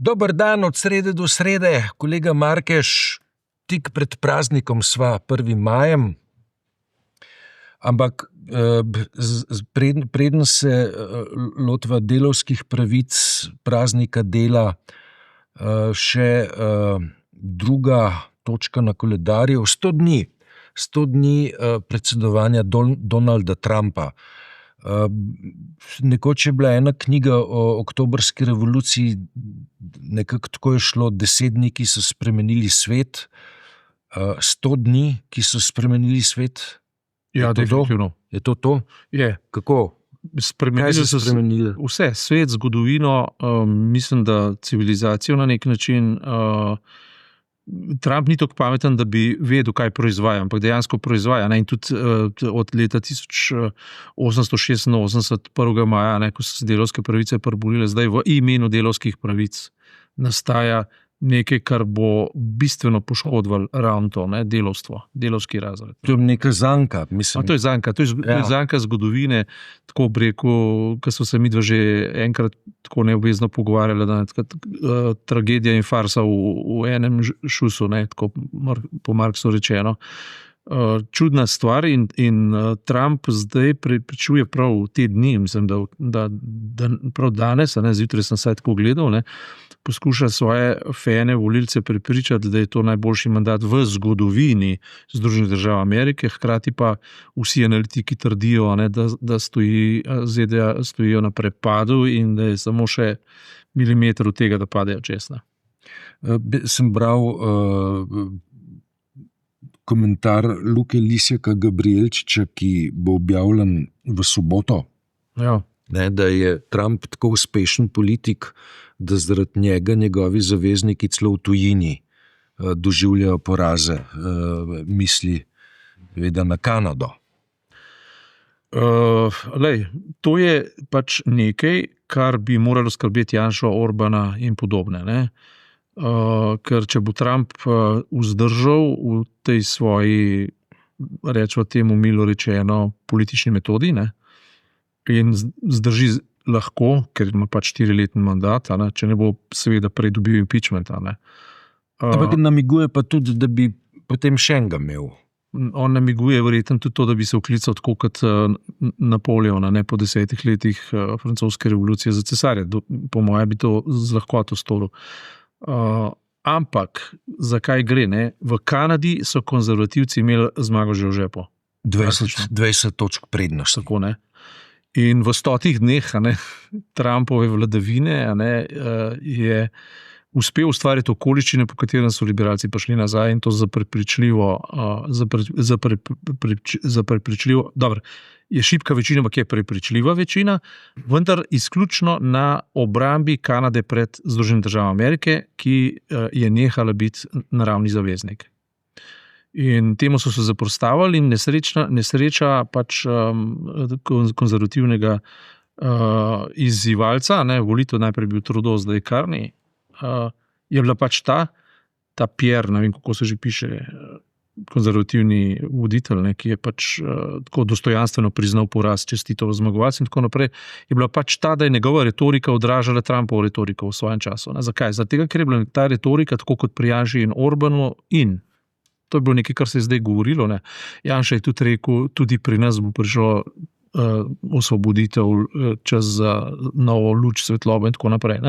Dober dan od srede do srede, kolega Markeš, tik pred praznikom sva 1. majem, ampak preden se lotva delavskih pravic, praznika dela, še druga točka na koledarju, 100 dni predsedovanja Donalda Trumpa. Nekoč je bila ena knjiga o oktobrski revoluciji, nekako tako je šlo, 10 dni, ki so spremenili svet, 100 dni, ki so spremenili svet. Ja, definitivno. Je to to? Je. Kako? Kaj so spremenili? Vse, svet, zgodovino, mislim, da civilizacijo na nek način. Trump ni tako pameten, da bi vedel, kaj proizvaja, ampak dejansko proizvaja. In tudi od leta 1886, 1. maja, ko so se delavske pravice prebolile, zdaj v imenu delavskih pravic nastaja nekaj, kar bo bistveno poškodovalo ravno to, delavstvo, delavski razred. To je neka zanka, mislim. To je zanka zgodovine, tako bi rekel, ko so se midva že enkrat tako neobvezno pogovarjali, da je tragedija in farsa v enem šusu, tako po Marksu rečeno. Čudna stvar in Trump zdaj prepričuje prav v te dni, mislim, da prav danes, zjutraj sem se tako gledal, poskuša svoje fene, volilce prepričati, da je to najboljši mandat v zgodovini Združenih držav Amerike, hkrati pa vsi analitiki trdijo, da ZDA stojijo na prepadu in da je samo še milimeter od tega, da padejo česna. Sem bral komentar Luke Lisjaka Gabrielčiča, ki bo objavljen v soboto. Ja. Da je Trump tako uspešen politik, da zaradi njega njegovi zavezniki celo v tujini doživljajo poraze, misli veda na Kanado. To je pač nekaj, kar bi moralo skrbeti Janša, Orbana in podobne. Ker če bo Trump vzdržal v tej svoji, rečemo temu milo rečeno, politični metodi, in zdrži lahko, ker ima pač 4-letni mandat, če ne bo seveda prej dobil impeachment. Ampak namiguje pa tudi, da bi potem še enega imel. On namiguje verjetno tudi to, da bi se vklical tako kot Napoleon, po 10 letih francoske revolucije za cesarja. Po mojem bi to z lahkoto storil. Ampak, zakaj gre? V Kanadi so konzervativci imeli zmago že v žepu. 20 točk prednosti. Tako, in v 100 dneh Trumpove vladavine je uspel ustvariti okoliščine, po katerem so liberalci prišli nazaj, in to za prepričljivo. Dobro, je šibka večina, ampak je prepričljiva večina, vendar izključno na obrambi Kanade pred Združenimi državami Amerike, ki je nehala biti naravni zaveznik. In temu so se zapostavili in nesreča pač konzervativnega izzivalca, volitev najprej bil Trudeau, zdaj Carney, je bila pač ta Pierre, ne vem, kako se že piše, konzervativni voditelj, ki je pač tako dostojanstveno priznal poraz, čestitev zmagovalcem in tako naprej, je bila pač ta, da je njegova retorika odražala Trumpovo retoriko v svojem času. Zakaj? Zato, ker je bila ta retorika tako kot pri Janši in Orbanu in to je bilo nekaj, kar se je zdaj govorilo. Janša je tudi rekel, tudi pri nas bo prišlo osvoboditev, čas za novo luč, svetlobo in tako naprej.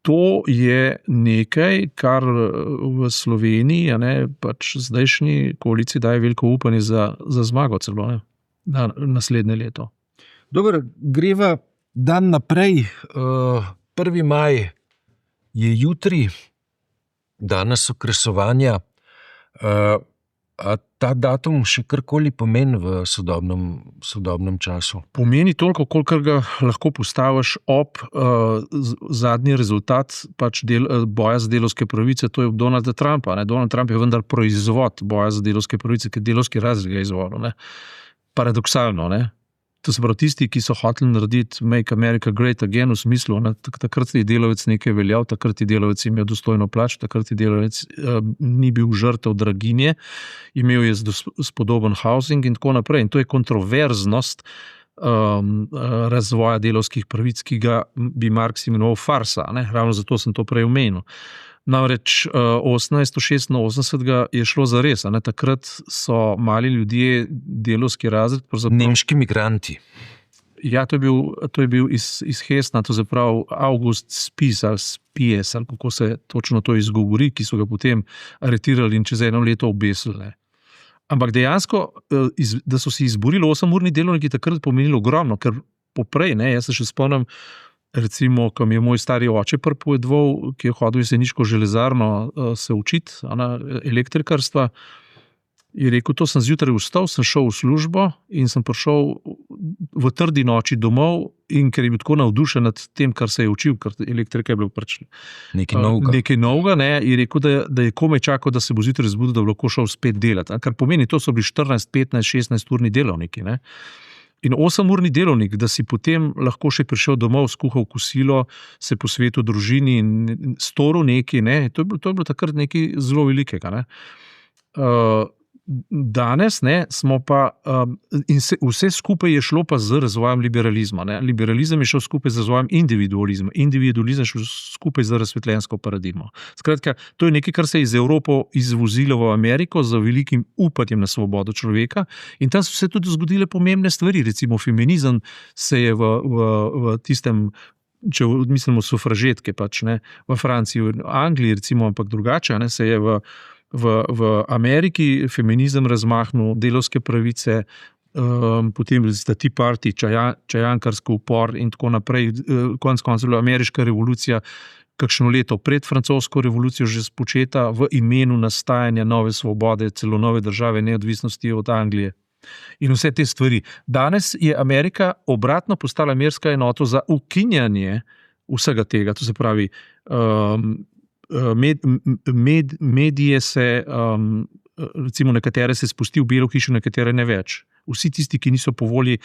To je nekaj, kar v Sloveniji, pač zdajšnji koaliciji daje veliko upanje za zmago celo, na naslednje leto. Dobro, greva dan naprej. 1. maj je jutri, danes so kresovanja. A ta datum še karkoli pomeni v sodobnem času? Pomeni toliko, kolikor ga lahko postaviš ob zadnji rezultat pač boja za delavske pravice, to je ob Donalda Trumpa. Donald Trump je vendar proizvod boja za delavske pravice, ker delavski razred ga je izvolil. Paradoksalno, To se pravi, tisti, ki so hoteli narediti Make America Great Again v smislu, takrat je delavec nekaj veljal, takrat je delavec imel dostojno plač, takrat je delavec ni bil žrtev draginje, imel je spodoben housing in tako naprej. In to je kontroverznost razvoja delavskih pravic, ki ga bi Marx imenoval farsa. Ne? Ravno zato sem to prej omenil. Namreč 1886 je šlo za res. Takrat so mali ljudje, delavski razred. Nemški migranti. Ja, to je bil iz Hesna, to je prav August Spies ali Spies, ali kako se točno to izgovori, ki so ga potem aretirali in čez 1 leto obesili. Ampak dejansko, da so si izborili 8-urni delovniki, takrat pomenilo ogromno, ker poprej, jaz se še spomnim, recimo, ko mi je moj stari oče pripovedoval, ki je hodil v jeseniško železarno se učiti, elektrikarstva, je rekel, to sem zjutraj vstal, sem šel v službo in sem prišel v trdi noči domov, in ker je bil tako navdušen nad tem, kar se je učil, ker elektrika je bila nekaj novega, je rekel, da je komaj čakal, da se bo zjutraj zbudil, da bo lahko šel spet delati. Kar pomeni, to so bili 14, 15, 16 urni delovniki. In 8-urni delovnik, da si potem lahko še prišel domov, skuhal kosilo, se posvetil družini in storil nekaj, to je bilo takrat nekaj zelo velikega. Danes smo pa, in vse skupaj je šlo pa z razvojem liberalizma. Liberalizem je šel skupaj z razvojem individualizma. Individualizem je šel skupaj z razsvetljensko paradigmo. Skratka, to je nekaj, kar se je iz Evropo izvozilo v Ameriko z velikim upanjem na svobodo človeka, in tam so se tudi zgodile pomembne stvari. Recimo feminizem se je v tistem, če mislimo sufražetke, v Franciji, v Angliji, recimo, ampak drugače, se je v Ameriki feminizem razmahnil, delavske pravice, potem Tea Party, čajankarski upor in tako naprej, konec koncev ameriška revolucija, kakšno leto pred francosko revolucijo že spočeta v imenu nastajanja nove svobode, celo nove države, neodvisnosti od Anglije. In vse te stvari. Danes je Amerika obratno postala merska enota za ukinjanje vsega tega, to se pravi, medije se, recimo nekatere se spusti v Belo hišo, nekatere ne več. Vsi tisti, ki niso po volji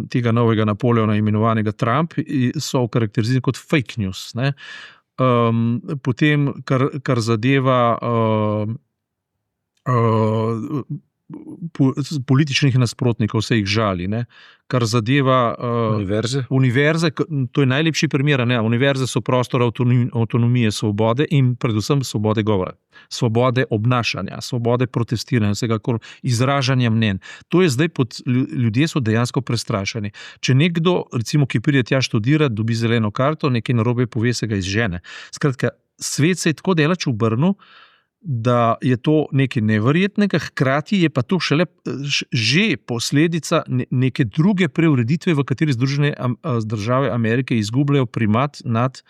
tega novega Napoleona imenovanega Trump, so okarakterizirani kot fake news. Potem, kar zadeva političnih nasprotnikov, se jih žali. Kar zadeva univerze, to je najlepši primer. Univerze so prostor avtonomije, svobode in predvsem svobode govora, svobode obnašanja, svobode protestiranja, vsekakor izražanja mnenj. To je zdaj ljudje so dejansko prestrašeni. Če nekdo, recimo, ki pride tja študirati, dobi zeleno karto, nekaj narobe pove, se ga izžene. Skratka, svet se je tako daleč obrnil, da je to nekaj neverjetnega, hkrati je pa to šele že posledica neke druge preureditve, v kateri Združene države Amerike izgubljajo primat nad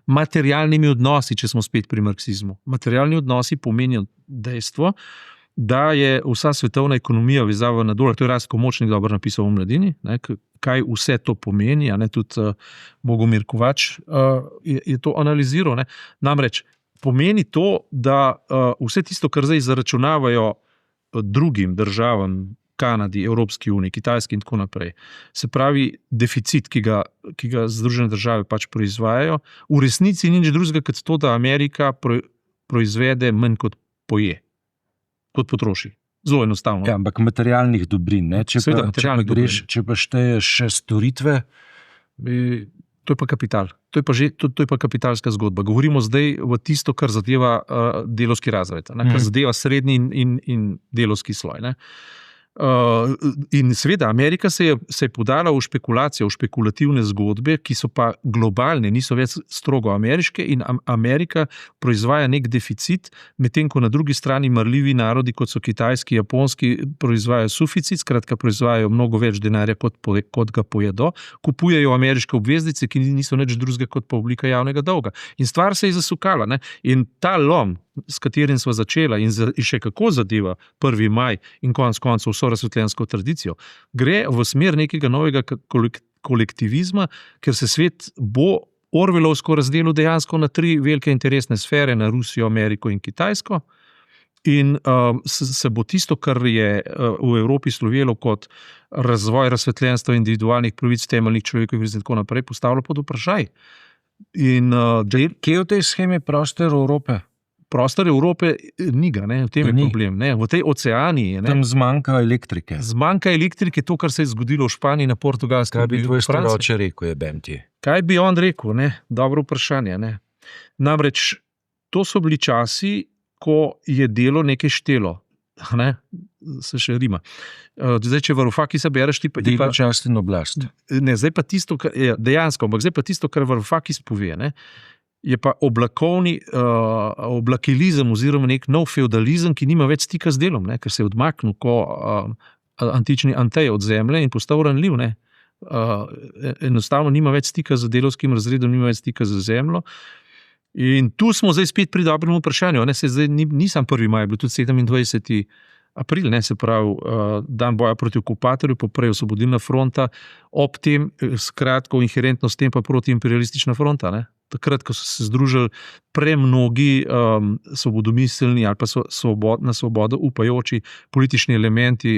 materialnimi odnosi, če smo spet pri marksizmu. Materialni odnosi pomenijo dejstvo, da je vsa svetovna ekonomija vezava na dolar. To je Rastko Močnik dobro napisal v Mladini, kaj vse to pomeni, tudi Bogomir Kovač je to analiziral. Namreč, pomeni to, da vse tisto, kar zdaj zaračunavajo drugim državam, Kanadi, Evropski uniji, Kitajski in tako naprej, se pravi deficit, ki ga Združene države proizvajajo, v resnici ni nič drugega kot to, da Amerika proizvede manj kot poje, kot potroši. Zelo enostavno. Ja, ampak materialnih dobrin. Če pa šteješ še storitve, to je pa kapital. To je pa kapitalska zgodba. Govorimo zdaj v tisto, kar zadeva delavski razred, kar zadeva srednji in delavski sloj. In seveda, Amerika se je podala v špekulacijo, v špekulativne zgodbe, ki so pa globalne, niso več strogo ameriške, in Amerika proizvaja nek deficit, medtem ko na drugi strani marljivi narodi, kot so kitajski, japonski, proizvajajo suficit, skratka proizvajajo mnogo več denarja, kot ga pojedo, kupujejo ameriške obveznice, ki niso nič drugega kot pa oblika javnega dolga. In stvar se je zasukala. In ta lom, s katerim smo začela in še kako zadeva 1. maj in konec koncev vso razsvetljensko tradicijo, gre v smer nekega novega kolektivizma, ker se svet bo orwellovsko razdelil dejansko na 3 velike interesne sfere, na Rusijo, Ameriko in Kitajsko, in se bo tisto, kar je v Evropi slovelo kot razvoj razsvetljenstva, individualnih pravic, temeljnih človekovih pravic in tako naprej, postavilo pod vprašaj. Kje v tej shemi prostor Evrope? prostor Evrope ni ga, ne? V tem je problem. Ne? V tej oceaniji. Tam zmanjka elektrike. Zmanjka elektrike, to, kar se je zgodilo v Španiji, na Portugalskem. Kaj bi tvoj staroče rekel, je Bemti? Kaj bi on rekel? Ne? Dobro vprašanje. Ne? Namreč to so bili časi, ko je delo nekaj štelo. Ne? Se še rima. Zdaj, če Varoufakisa bereš, ti pa... Delo, čast in oblast. Ne, zdaj pa tisto, kar je dejansko, ampak zdaj pa tisto, kar Varoufakis pove, ne? Je pa oblakilizem oziroma nek nov feudalizem, ki nima več stika z delom, ne? Ker se je odmaknil antični Antej od zemlje in postal ranljiv. Ne? Enostavno nima več stika z delovskim razredom, nima več stika z zemljo. In tu smo zdaj spet pri dobrem vprašanju. Ne? Zdaj nisem 1. maj, bil tudi 27. april, ne? Se pravi dan boja proti okupatorju, poprej Osvobodilna fronta, ob tem skratko inherentno s tem pa protiimperialistična fronta. Ne? Takrat, ko so se združili premnogi svobodomiselni ali pa na svobodo upajoči politični elementi.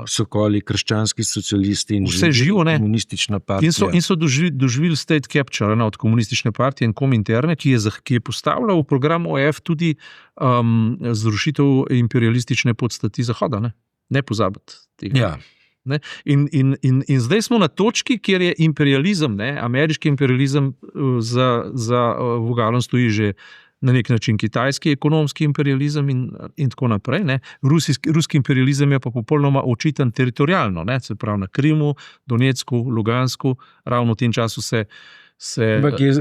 Sokoli, krščanski socialisti in vse živo, ne? Komunistična partija. In so doživeli state capture od komunistične partije in Kominterne, ki je postavljal v program OF tudi zrušitev imperialistične podstati Zahoda. Ne pozabiti tega. Ja. Ne? In zdaj smo na točki, kjer je imperializem, ne? Ameriški imperializem za vogalom stoji že na nek način kitajski ekonomski imperializem in tako naprej. Ne? Ruski imperializem je pa popolnoma očiten teritorijalno, ne? Se pravi na Krimu, Donetsku, Lugansku, ravno v tem času se ampak je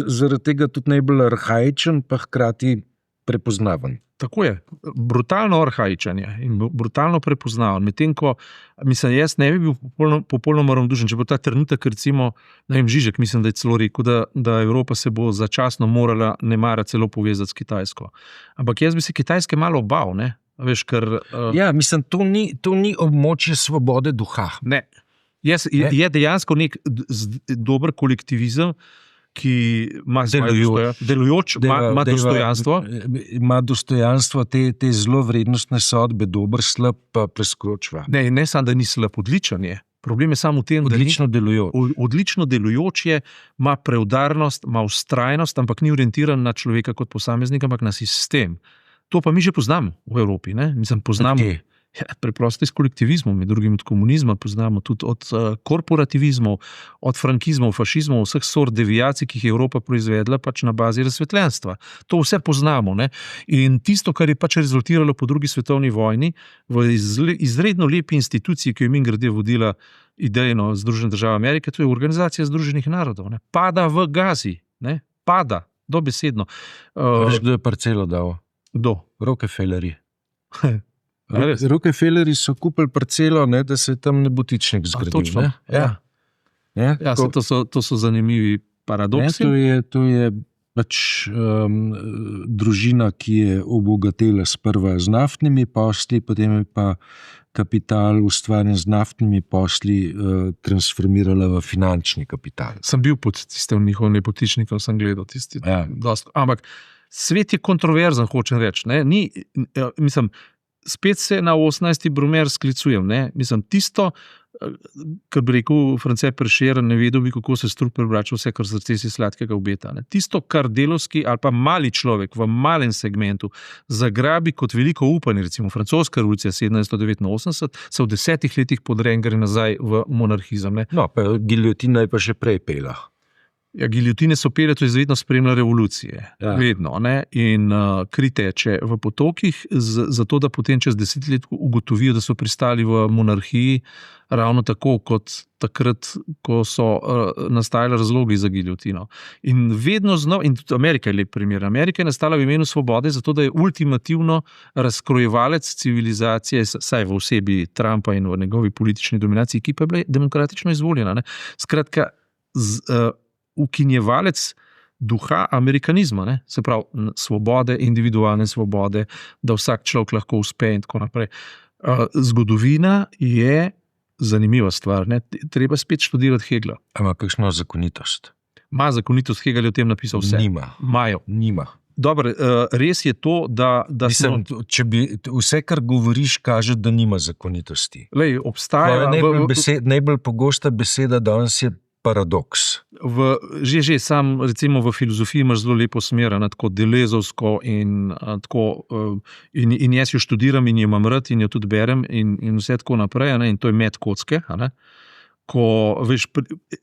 zaradi tega tudi najbolj arhaičen, pa hkrati prepoznaven. Tako je, brutalno arhaičen je in brutalno prepoznaven. Medtem ko, mislim, jaz ne bi bil popolnoma ravnodušen, če bo ta trenutek, recimo, Žižek, mislim, da je celo rekel, da Evropa se bo začasno morala nemara celo povezati s Kitajsko. Ampak jaz bi se Kitajske malo bal, ne? Veš, ker... Ja, mislim, to ni območje svobode duha. Ne. Je dejansko nek dober kolektivizem, ki ima delujoč, ima dostojanstvo. Ima dostojanstvo, te zelo vrednostne sodbe, dober, slab, pa preskočva. Ne samo, da ni slab, odličen je. Problem je samo v tem, odlično delujoč je, ima preudarnost, ima vztrajnost, ampak ni orientiran na človeka kot posameznika, ampak na sistem. To pa mi že poznamo v Evropi. Ne? Mislim, poznamo. Ja, preprosto iz kolektivizmov, med drugim od komunizma, poznamo tudi od korporativizmov, od frankizmov, fašizmov, vseh sort devijacij, ki jih je Evropa proizvedla pač na bazi razsvetljenstva. To vse poznamo. Ne? In tisto, kar je pač rezultiralo po drugi svetovni vojni, v izredno lepi instituciji, ki je mimogrede vodila idejno Združene države Amerike, to je Organizacija Združenih narodov. Ne? Pada v Gazi. Ne? Pada, dobesedno. Veš, kdo je parcelo dal? Kdo? Rockefellerji. Rockefellerji so kupili parcelo, ne, da se tam nebotičnik zgradil. Točno. Ja, to so zanimivi paradoksi. To je pač družina, ki je obogatela sprva z naftnimi posli, potem je pa kapital ustvarjen z naftnimi posli transformirala v finančni kapital. Sem bil pod tistem njihovim nebotičnikom, sem gledal tisti. Ja. Ampak svet je kontroverzen, hočem reči. Mislim, spet se na 18. Brumaire sklicujem. Ne? Mislim, tisto, kar bi rekel France Prešeren, ne vedel bi, kako se strup prebrača vse, kar srce si sladkega obeta. Ne? Tisto, kar delovski ali pa mali človek v malem segmentu zagrabi kot veliko upanje, recimo francoska revolucija 1789, se v 10 letih podre in gre nazaj v monarhizem. Ne? No, pa giljotina je pa še prej pela. Ja, giljotine so pele, to je izredno spremlja revolucije. Ja. Vedno. Ne? In kri teče v potokih, zato da potem čez 10 let ugotovijo, da so pristali v monarhiji, ravno tako kot takrat, ko so nastajali razlogi za giljotino. In vedno znova, in tudi Amerika je lep primer, Amerika je nastala v imenu svobode, zato da je ultimativno razkrojevalec civilizacije, saj v osebi Trumpa in v njegovi politični dominaciji, ki pa je bila demokratično izvoljena. Ne? Skratka, ukinjevalec duha amerikanizma, ne? Se pravi svobode, individualne svobode, da vsak človek lahko uspe in tako naprej. Zgodovina je zanimiva stvar. Ne? Treba spet študirati Hegla. Ima kakšno zakonitost? Ma zakonitost, Hegel je o tem napisal vse. Nima. Dobro, res je to, da mislim, če bi vse, kar govoriš, kaže, da nima zakonitosti. Lej, obstaja... Najbolj pogosta beseda danes je paradoks. Že sam, recimo v filozofiji imaš zelo lepo smer, tako delezovsko in jaz jo študiram in jo imam rad in jo tudi berem in vse tako naprej, in to je met kocke.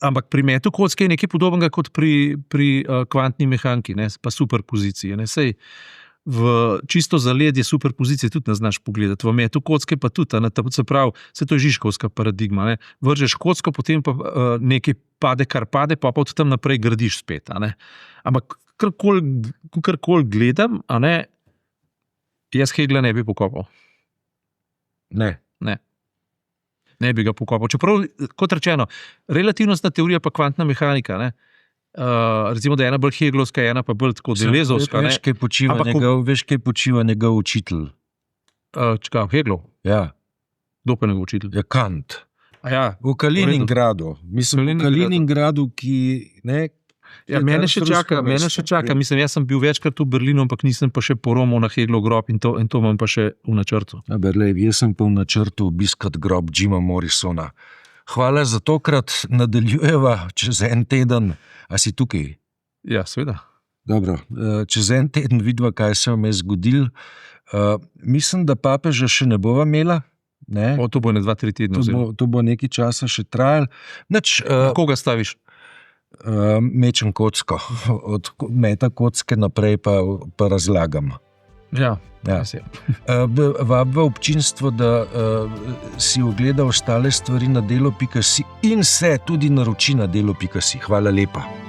Ampak pri metu kocke je nekaj podobnega kot pri kvantni mehaniki, pa superpoziciji. Sej v čisto zaledje superpozicije tudi ne znaš pogledati, v metu kocke pa tudi, se pravi, vse to je Žižkovska paradigma. Vržeš kocko, potem pa nekaj pade, kar pade, pa od tam naprej gradiš spet. Ampak karkoli gledam, jaz Hegla ne bi pokopal. Ne bi ga pokopal. Čeprav, kot rečeno, relativnostna teorija pa kvantna mehanika, recimo, da je ena bolj heglovska, ena pa bolj tako delezovska. Veš, kaj počiva njegov učitelj? Čakaj, Heglov? Ja. Kdo pa njegov učitelj? Ja, Kant. V Kaliningradu. Mislim, v Kaliningradu, ki... Mene še čaka. Mislim, jaz sem bil večkrat v Berlinu, ampak nisem pa še poromal na Heglov grob in to imam pa še v načrtu. Jaz sem pa v načrtu obiskati grob Jima Morrisona. Hvala za tokrat, nadaljujeva čez en teden. A si tukaj? Ja, seveda. Dobro, čez en teden vidva, kaj se vam je zgodil. Mislim, da papeža še ne bova imela. To bo 2-3 tedne. To bo nekaj časa še trajalo. Koga staviš? Mečem kocko. Od meta kocke naprej pa razlagam. Ja. Vabiva občinstvo, da si ogleda ostale stvari na delo.si in se tudi naroči na delo.si. Hvala lepa.